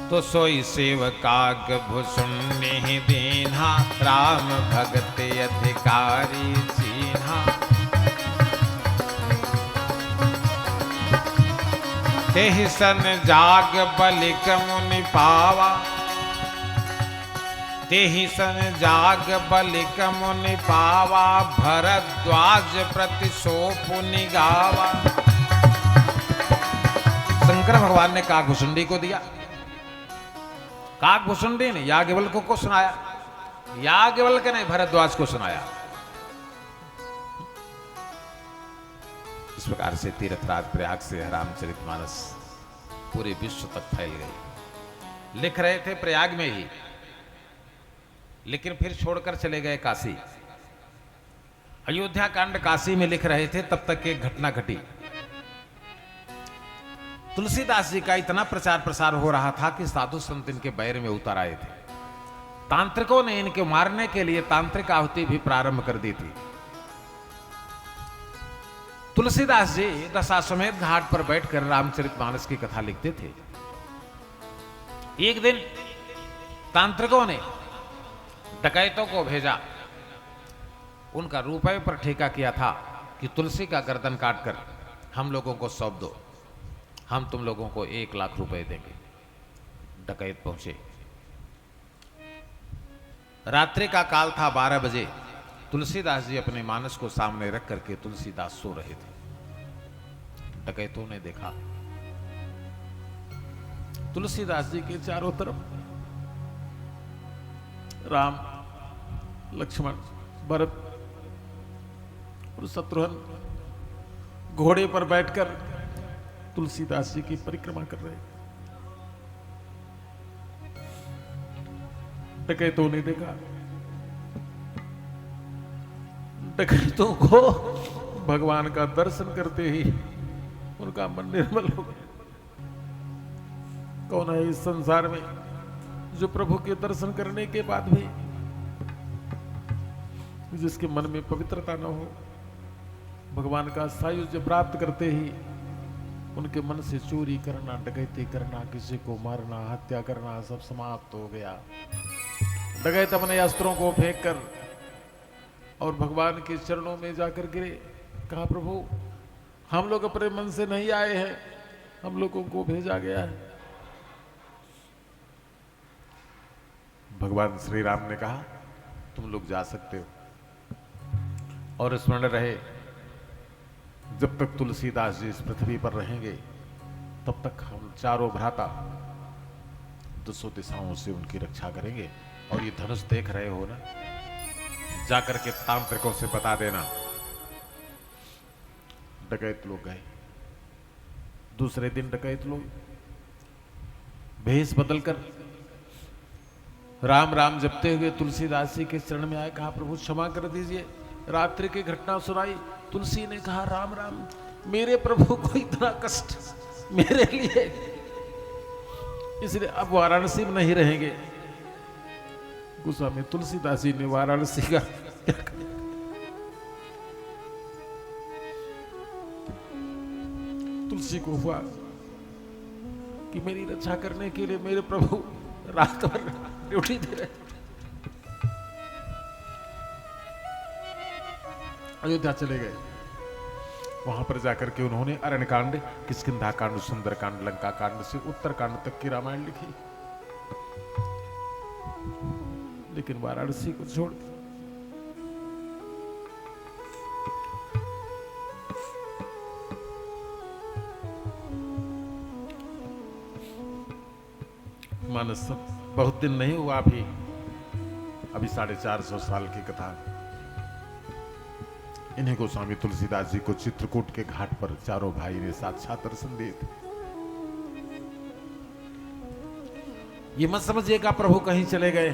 तो सोई सेवकाग भुसुंडि दीन्हा, राम भगत अधिकारी चीन्हा। तेहि सन जाग बलिक मुनि पावा, तेहि सन जाग बलिक मुनि पावा, भरद्वाज प्रति सो पुनि गावा। शंकर भगवान ने काकभुसुंडी को दिया, काकभुसुंडी ने याज्ञवल्क्य को सुनाया, याज्ञवल्क्य ने भरद्वाज को सुनाया। इस प्रकार से तीर्थराज प्रयाग से रामचरितमानस पूरे विश्व तक फैल गई। लिख रहे थे प्रयाग में ही, लेकिन फिर छोड़कर चले गए काशी। अयोध्या कांड काशी में लिख रहे थे, तब तक एक घटना घटी। तुलसीदास जी का इतना प्रचार प्रसार हो रहा था कि साधु संत इनके बैर में उतर आए थे। तांत्रिकों ने इनके मारने के लिए तांत्रिक आहुति भी प्रारंभ कर दी थी। तुलसीदास जी दशाश्वमेध घाट पर बैठकर रामचरितमानस की कथा लिखते थे। एक दिन तांत्रिकों ने डकैतों को भेजा, उनका रुपए पर ठेका किया था कि तुलसी का गर्दन काटकर हम लोगों को सौंप दो, हम तुम लोगों को 1 लाख रुपए देंगे। डकैत पहुंचे, रात्रि का काल था, 12 बजे। तुलसीदास जी अपने मानस को सामने रख करके तुलसीदास सो रहे थे। डकैतों ने देखा तुलसीदास जी के चारों तरफ राम, लक्ष्मण, भरत और शत्रुघ्न घोड़े पर बैठकर तुलसीदास जी की परिक्रमा कर रहे। डकैतों ने देखा, डकैतों को भगवान का दर्शन करते ही उनका मन निर्मल हो गया। कौन है इस संसार में जो प्रभु के दर्शन करने के बाद भी जिसके मन में पवित्रता न हो, भगवान का सायुज्य प्राप्त करते ही उनके मन से चोरी करना, डकैती करना, किसी को मारना, हत्या करना सब समाप्त हो गया। डकैत अपने अस्त्रों को फेंक कर और भगवान के चरणों में जाकर गिरे। कहा, प्रभु हम लोग अपने मन से नहीं आए हैं, हम लोगों को भेजा गया है। भगवान श्री राम ने कहा, तुम लोग जा सकते हो। और स्मरण रहे, जब तक तुलसीदास जी इस पृथ्वी पर रहेंगे तब तक हम चारों भ्राता दसों दिशाओं से उनकी रक्षा करेंगे। और ये धनुष देख रहे हो ना, जाकर के तांत्रिकों से बता देना। डकैत लोग गए। दूसरे दिन डकैत लोग भेष बदलकर राम राम जपते हुए तुलसीदास जी के चरण में आए। कहा, प्रभु क्षमा कर दीजिए, रात्रि की घटना सुनाई। तुलसी ने कहा, राम राम, मेरे प्रभु को इतना कष्ट मेरे लिए, इसलिए अब वाराणसी में नहीं रहेंगे। गुस्सा में तुलसीदास जी ने वाराणसी का तुलसी को हुआ कि मेरी रक्षा करने के लिए मेरे प्रभु रात भर ड्यूटी दे रहे। अयोध्या चले गए। वहां पर जाकर के उन्होंने अरण्य कांड, किष्किंधा कांड, सुंदर कांड, लंका कांड से उत्तर कांड तक की रामायण लिखी। लेकिन वाराणसी को छोड़ मानस बहुत दिन नहीं हुआ, अभी 450 साल की कथा। इन्हीं को स्वामी तुलसीदास जी को चित्रकूट के घाट पर चारों भाई ने साक्षात दर्शन दिए थे। ये मत समझिएगा प्रभु कहीं चले गए,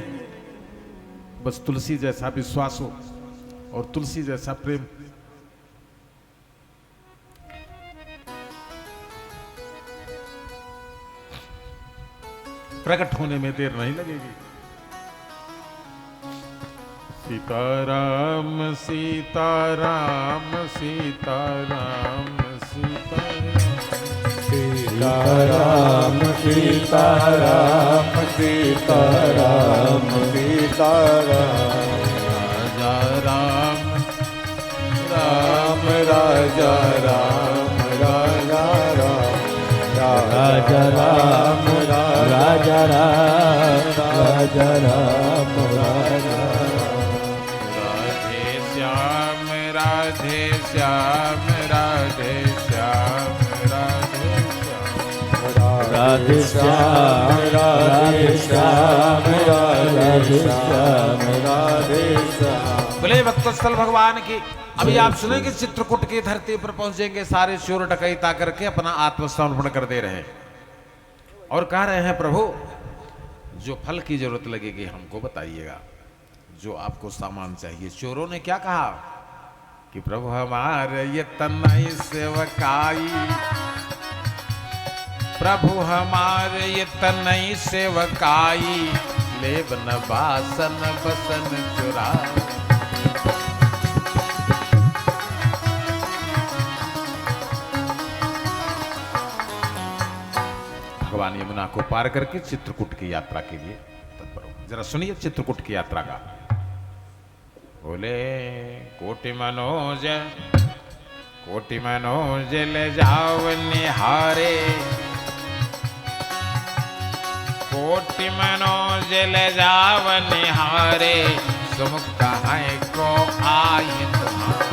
बस तुलसी जैसा विश्वास हो और तुलसी जैसा प्रेम। प्रकट होने में देर नहीं लगेगी। सीताराम सीताराम सीताराम सीताराम सीताराम सीताराम सीताराम सीताराम राजा राम राम राजा राम राजा राम राजा राम राजा राम राजा राम राजा राधे श्याम राधे श्याम राधे श्याम राधे श्याम राधे श्याम राधे श्याम राधे श्याम। बोले भक्तस्थल भगवान की। अभी आप सुनेंगे चित्रकूट की धरती पर पहुंचेंगे, सारे चोर डकैता करके अपना आत्मसमर्पण कर दे रहे हैं और कह रहे हैं प्रभु जो फल की जरूरत लगेगी हमको बताइएगा, जो आपको सामान चाहिए। चोरों ने क्या कहा कि प्रभु हमारे ये तनई सेवकाई, प्रभु हमारे ये तनई सेवकाई, लेबन बासन बसन चुरा। भगवान यमुना को पार करके चित्रकूट की यात्रा के लिए तत्पर हो। जरा सुनिए चित्रकूट की यात्रा का। बोले कोटि मनोज ले जाओ निहारे, कोटि मनोज ले जाओ निहारे, सुमुख कहाँ को आई तुम्हारे।